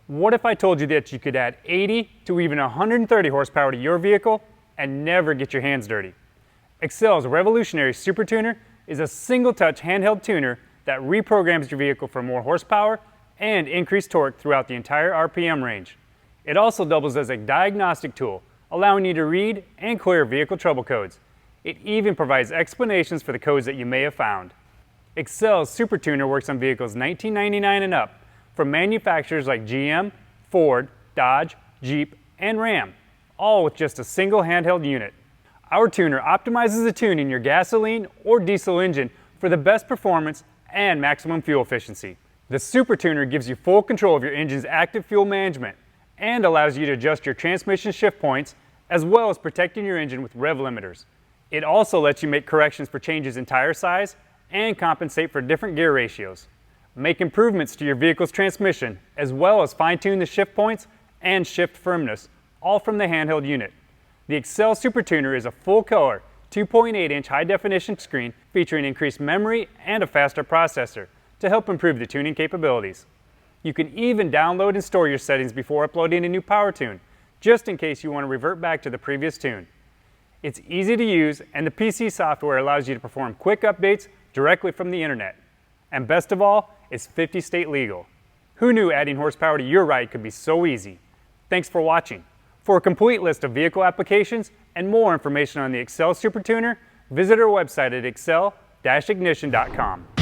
What if I told you that you could add 80 to even 130 horsepower to your vehicle and never get your hands dirty? Accel's revolutionary SuperTuner is a single-touch handheld tuner that reprograms your vehicle for more horsepower and increased torque throughout the entire RPM range. It also doubles as a diagnostic tool, allowing you to read and clear vehicle trouble codes. It even provides explanations for the codes that you may have found. Accel's SuperTuner works on vehicles $1999 and up from manufacturers like GM, Ford, Dodge, Jeep, and Ram, all with just a single handheld unit. Our tuner optimizes the tuning in your gasoline or diesel engine for the best performance and maximum fuel efficiency. The SuperTuner gives you full control of your engine's active fuel management and allows you to adjust your transmission shift points as well as protecting your engine with rev limiters. It also lets you make corrections for changes in tire size and compensate for different gear ratios. Make improvements to your vehicle's transmission as well as fine-tune the shift points and shift firmness, all from the handheld unit. The Accel SuperTuner is a full-color 2.8-inch high-definition screen featuring increased memory and a faster processor to help improve the tuning capabilities. You can even download and store your settings before uploading a new power tune, just in case you want to revert back to the previous tune. It's easy to use, and the PC software allows you to perform quick updates directly from the internet. And best of all, it's 50-state legal. Who knew adding horsepower to your ride could be so easy? Thanks for watching. For a complete list of vehicle applications and more information on the Accel SuperTuner, visit our website at accel-ignition.com.